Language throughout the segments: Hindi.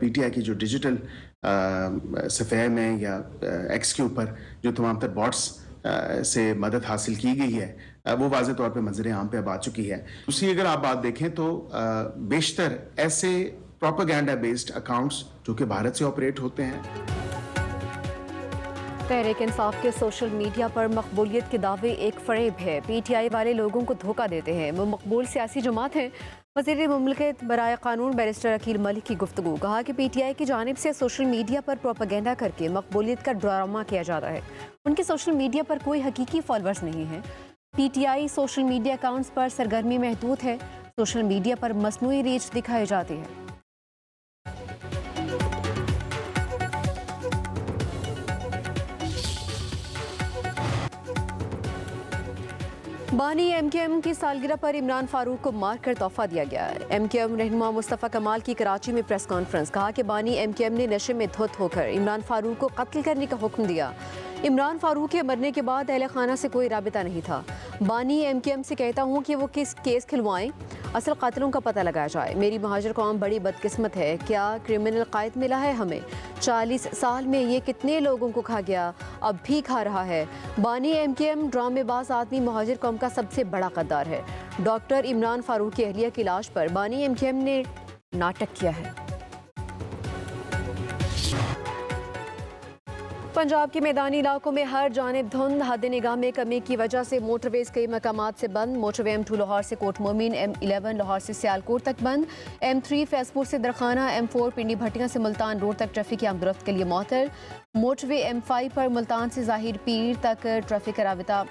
पीटीआई की जो डिजिटल सफ़े में या एक्स के ऊपर जो तमाम तर बॉट्स से मदद हासिल की गई है, वो वाज़े तौर पे मंज़र आम पे अब आ चुकी है। दूसरी अगर आप बात देखें तो बेशतर ऐसे प्रोपेगेंडा बेस्ड अकाउंट्स जो कि भारत से ऑपरेट होते हैं। तहरीक इंसाफ के सोशल मीडिया पर मकबूलियत के दावे एक फरेब है। पीटीआई वाले लोगों को धोखा देते हैं। वो मकबूल सियासी जमात है। वज़ीर मुमलिकत बराए कानून बैरिस्टर अकील मलिक की गुफ्तगू। कहा कि पीटीआई की जानिब से सोशल मीडिया पर प्रोपेगेंडा करके मकबूलियत का ड्रामा किया जाता है। उनके सोशल मीडिया पर कोई हकीकी फॉलोअर्स नहीं है। पीटीआई सोशल मीडिया अकाउंट्स पर सरगर्मी महदूद है। सोशल मीडिया पर मसनूई रीच दिखाई जाती है। बानी एमकेएम की सालगिरह पर इमरान फारूक को मारकर तोहफा दिया गया है। एमकेएम रहनुमा मुस्तफ़ा कमाल की कराची में प्रेस कॉन्फ्रेंस। कहा कि बानी एमकेएम ने नशे में धुत होकर इमरान फारूक को कत्ल करने का हुक्म दिया। इमरान फारूक के मरने के बाद अहले खाना से कोई राबिता नहीं था। बानी एमकेएम से कहता हूँ कि वो किस केस खिलवाएं, असल कातिलों का पता लगाया जाए। मेरी महाजर कौम बड़ी बदकिस्मत है। क्या क्रिमिनल कायद मिला है हमें? 40 साल में ये कितने लोगों को खा गया, अब भी खा रहा है। बानी एमकेएम ड्रामेबाज आदमी महाजर कौम का सबसे बड़ा गद्दार है। डॉक्टर इमरान फारूक की अहलिया की लाश पर बानी एमकेएम ने नाटक किया है। पंजाब के मैदानी इलाकों में हर जानिब धुंध। हद निगाह में कमी की वजह से मोटरवेज कई मकामात से बंद। मोटरवे M2 लाहौर से कोट मोमिन, M11 लाहौर से सियालकोट तक बंद। M3 फैसपुर से दरखाना, M4 पिंडी भट्टियां से मुल्तान रोड तक ट्रैफिक की आमदरफ्त के लिए मअतल। मोटरवे M5 पर मुल्तान से जाहिर पीर तक ट्रैफिक का राबिता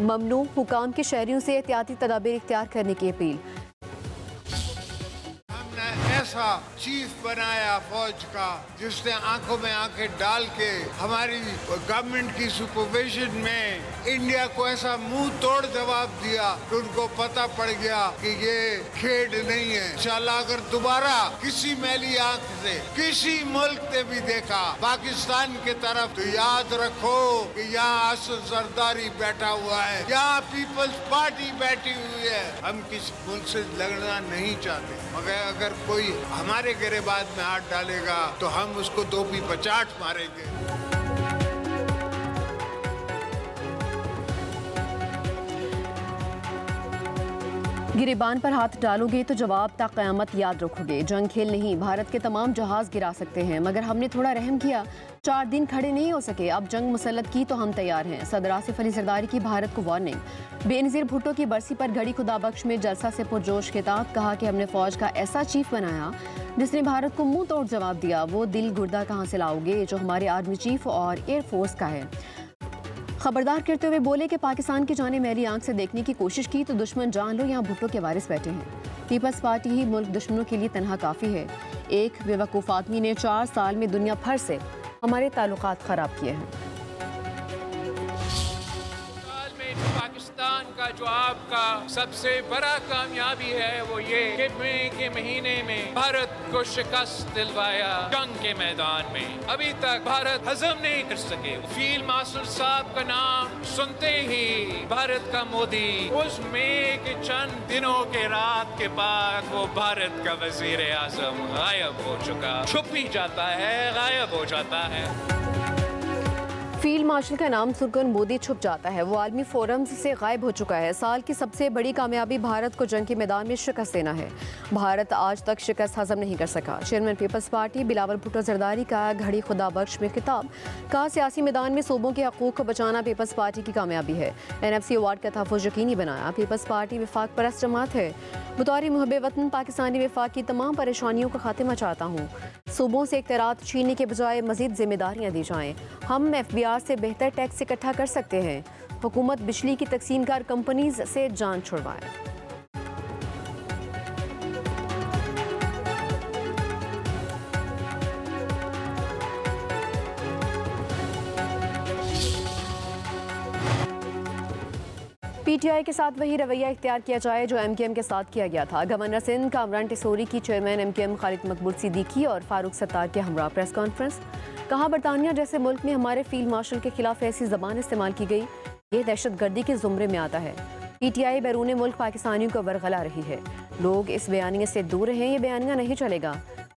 ममनू। हुकाम के शहरियों से एहतियाती तदाबीर इख्तियार करने की अपील। ऐसा चीफ बनाया फौज का जिसने आंखों में आंखें डाल के हमारी गवर्नमेंट की सुपरविजन में इंडिया को ऐसा मुंह तोड़ जवाब दिया कि उनको पता पड़ गया कि ये खेड नहीं है। इंशाल्लाह अगर दोबारा किसी मैली आंख से किसी मुल्क ने भी देखा पाकिस्तान की तरफ, तो याद रखो कि यहाँ असद जरदारी बैठा हुआ है, यहाँ पीपल्स पार्टी बैठी हुई है। हम किसी मुल्क से लड़ना नहीं चाहते, मगर अगर कोई हमारे गिरेबान में हाथ डालेगा तो हम उसको दो भी पचाट मारेंगे। गिरेबान पर हाथ डालोगे तो जवाब तक क़यामत याद रखोगे। जंग खेल नहीं, भारत के तमाम जहाज गिरा सकते हैं, मगर हमने थोड़ा रहम किया, 4 दिन खड़े नहीं हो सके। अब जंग मुसल्लत की तो हम तैयार हैं। सदर आसिफ अली जरदारी की भारत को वार्निंग। बेनज़ीर भुट्टो की बरसी पर घड़ी खुदाबख्श में जलसा से पुरजोश खिताब। कहा कि हमने फौज का ऐसा चीफ बनाया जिसने भारत को मुंह तोड़ जवाब दिया। वो दिल गुर्दा कहाँ से लाओगे जो हमारे आर्मी चीफ और एयरफोर्स का है। खबरदार करते हुए बोले कि पाकिस्तान की जाने मैली आंख से देखने की कोशिश की तो दुश्मन जान लो यहाँ भुट्टो के वारिस बैठे हैं। पीपल्स पार्टी ही मुल्क दुश्मनों के लिए तनहा काफ़ी है। एक बेवकूफ़ आदमी ने 4 साल में दुनिया भर से हमारे ताल्लुकात ख़राब किए हैं। पाकिस्तान का जो आपका सबसे बड़ा कामयाबी है वो ये कि मई के महीने में भारत को शिकस्त दिलवाया जंग के मैदान में। अभी तक भारत हजम नहीं कर सके। फील्ड मार्शल साहब का नाम सुनते ही भारत का मोदी उस मई के चंद दिनों के रात के बाद वो भारत का वजीर आजम गायब हो चुका। छुप ही जाता है, गायब हो जाता है। फील्ड मार्शल का नाम सुनकर मोदी छुप जाता है। वो आलमी फोरम्स से गायब हो चुका है। साल की सबसे बड़ी कामयाबी भारत को जंग के मैदान में शिकस्त देना है। भारत आज तक शिकस्त हजम नहीं कर सका। चेयरमैन पीपल्स पार्टी बिलावल भुट्टो जरदारी का घड़ी खुदा बख्श में खिताब। कहा सियासी मैदान में सूबों के हकूक़ को बचाना पीपल्स पार्टी की कामयाबी है। NFC अवार्ड का तहफ़्फ़ुज़ यकीनी बनाया। पीपल्स पार्टी वफाक परस्त जमात है। बतौर मुहब्बे वतन पाकिस्तानी वफाक की तमाम परेशानियों का खात्मा चाहता हूँ। सूबों से इख्तियारात छीनने के बजाय मज़ीद जिम्मेदारियाँ दी जाएँ। हम FBR से बेहतर टैक्स इकट्ठा कर सकते हैं। हुकूमत बिजली की तकसीमकार कंपनीज से जान छुड़वाए। PTI के साथ वही रवैया इख्तियार किया जाए जो MKM के साथ किया गया था। गवर्नर सिंध कामरान टिसोरी की चेयरमैन MKM खालिद मकबूल सिद्दीकी और फारूक सत्तार के हमरा प्रेस कॉन्फ्रेंस। कहा बरतानिया जैसे मुल्क में हमारे फील्ड मार्शल के खिलाफ ऐसी जबान इस्तेमाल की गई, ये दहशतगर्दी के जुमरे में आता है। PTI बैरून मुल्क पाकिस्तानियों को वरगला रही है। लोग इस बयानिया से दूर रहें, ये बयानिया नहीं चलेगा।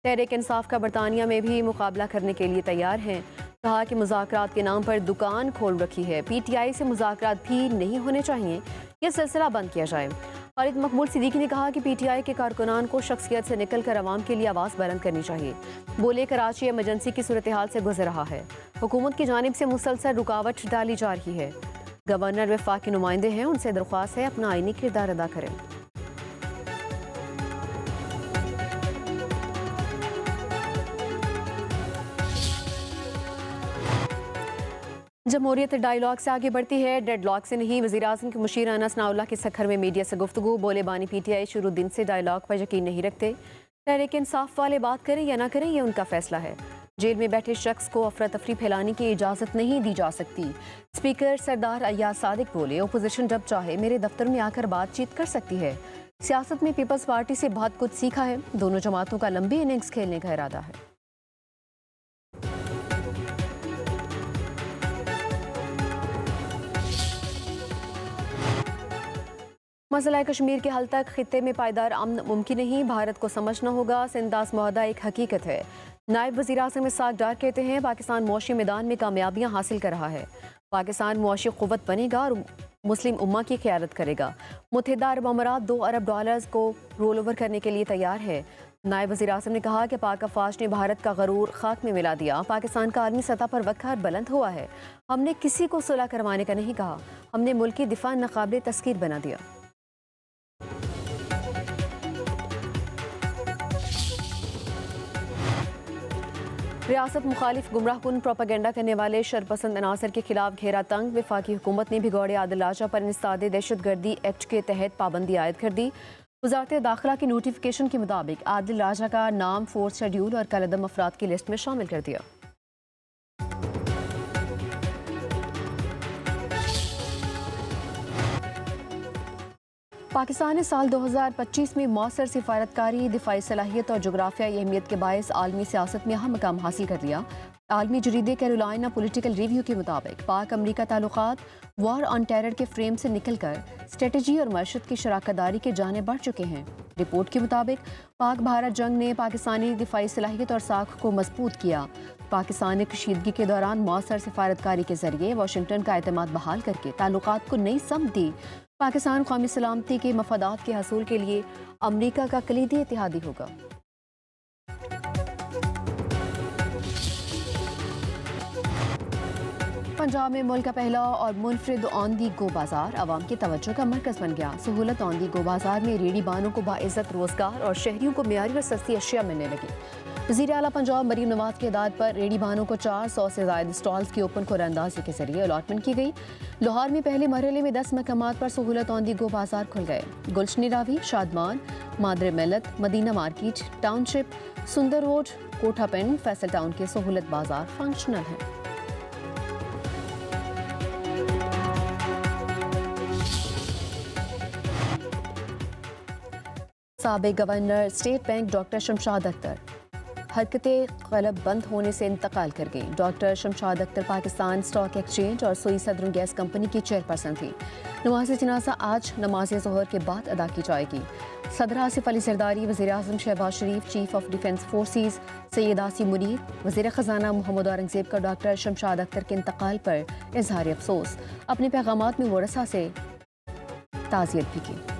तहरीक इंसाफ का बरतानिया में भी मुकाबला करने के लिए तैयार हैं। कहा कि मुज़ाकरात के नाम पर दुकान खोल रखी है। PTI से मुज़ाकरात भी नहीं होने चाहिए, यह सिलसिला बंद किया जाए। खालिद मकबूल सिद्दीकी ने कहा कि PTI के कारकुनान को शख्सियत से निकल कर अवाम के लिए आवाज़ बुलंद करनी चाहिए। बोले कराची इमरजेंसी की सूरत हाल से गुजर रहा है, हुकूमत की जानिब से मुसलसल रुकावट डाली जा रही है। गवर्नर वफाकी नुमाइंदे हैं, उनसे दरख्वास्त है अपना आईनी किरदार अदा करें। जमहूरियत डायलॉग से आगे बढ़ती है, डेडलॉक से नहीं। वज़ीर-ए-आज़म के मुशीर अनस नाउल्लाह के सखर में मीडिया से गुफ्तगू। बोले बानी PTI शुरू दिन से डायलॉग पर यकीन नहीं रखते। तहरीक इंसाफ वाले बात करें या ना करें, यह उनका फैसला है। जेल में बैठे शख्स को अफरा तफरी फैलाने की इजाज़त नहीं दी जा सकती। स्पीकर सरदार अय्याज सादिक बोले अपोजिशन जब चाहे मेरे दफ्तर में आकर बातचीत कर सकती है। सियासत में पीपल्स पार्टी से बहुत कुछ सीखा है। दोनों जमातों का लंबी इनिंग्स खेलने का इरादा है। मसला कश्मीर के हल तक खित्ते में पायदार अमन मुमकिन नहीं, भारत को समझना होगा। सिंदास मुआहदा एक हकीकत है। नायब वज़ीर आज़म इस्हाक डार कहते हैं पाकिस्तान मुआशी मैदान में कामयाबियां हासिल कर रहा है। पाकिस्तान मुआशी क़ुव्वत बनेगा और मुस्लिम उम्मा की क़यादत करेगा। मुत्तहिदा अरब अमारात $2 अरब को रोल ओवर करने के लिए तैयार है। नायब वज़ीर आज़म ने कहा कि पाक अफवाज ने भारत का गरूर खाक में मिला दिया। पाकिस्तान का आलमी सतह पर वक़ार बुलंद हुआ है। हमने किसी को सुलह करवाने का नहीं कहा, हमने मुल्क की दिफा नाकाबिले तस्कीर बना दिया। रियासत मुखालिफ गुमराह कुन प्रोपागेंडा करने वाले शरपसंद अनासर के खिलाफ घेरा तंग। वफाकी हुकूमत ने भिगौड़े आदिल राजा पर इंसदादे दहशतगर्दी एक्ट के तहत पाबंदी आयद कर दी। वज़ारत दाखिला की नोटिफिकेशन के मुताबिक आदिल राजा का नाम फोर्स शेड्यूल और कलअदम अफराद की लिस्ट में शामिल कर दिया। पाकिस्तान ने साल 2025 में मौसर सिफारतकारी, दिफाई सलाहियत और जोग्राफियाई अहमियत के बायस आलमी सियासत में अहम मकाम हासिल कर लिया। आलमी जरीदे कैरोलाइना पॉलिटिकल रिव्यू के मुताबिक पाक अमरीका ताल्लुकात वॉर ऑन टेरर के फ्रेम से निकलकर स्ट्रेटजी और मशरत की शराकतदारी के जाने बढ़ चुके हैं। रिपोर्ट के मुताबिक पाक भारत जंग ने पाकिस्तानी दिफाई सलाहियत और साख को मजबूत किया। पाकिस्तान ने कशीदगी के दौरान मौसर सिफारतकारी के जरिए वाशिंगटन का एतमाद बहाल करके ताल्लुकात को नई समत दी। पाकिस्तान कौमी सलामती के मफादात के हसूल के लिए अमरीका का कलीदी इत्तेहादी होगा। पंजाब में मुल्क का पहला और मुनफरिद ऑन दी गो बाजार आवाम की तवज्जो का मरकज बन गया। सहूलत ऑन दी गो बाजार में रेडी बानों को बाइज्जत रोजगार और शहरियों को मियारी और सस्ती अशिया मिलने लगी। वज़ीर आला पंजाब मरीम नवाज के दाद पर रेडी बानों को 400 से ज़ायद स्टॉल्स की ओपन खुरानंदाजी के जरिए अलॉटमेंट की गई। लाहौर में पहले मरहले में 10 मकामात पर सहूलत ऑन दी गो बाजार खुल गए। गुलशनी रावी, शादमान, मादरे मिलत, मदीना मार्केट, टाउनशिप, सुंदर रोड, कोठा पेंड, फैसल टाउन के सहूलत बाजार फंक्शनल हैं। साबिक governor state bank doctor Shamshad Akhtar हरकतें क़लब बंद होने से इंतकाल कर गई। Doctor Shamshad Akhtar Pakistan stock exchange और सोई सदरुन गैस कंपनी की चेयरपर्सन थी। नमाज जनाजा आज नमाज ज़ोहर के बाद अदा की जाएगी। सदर आसिफ अली जरदारी, वज़ीर आज़म Shehbaz Sharif, chief of defence forces Syed Asim Munir, वज़ीर ख़जाना मोहम्मद औरंगज़ेब का डॉक्टर शमशाद अख्तर के इंतकाल पर इजहार अफसोस। अपने पैगामात में वरसा से ताज़ियत भी की।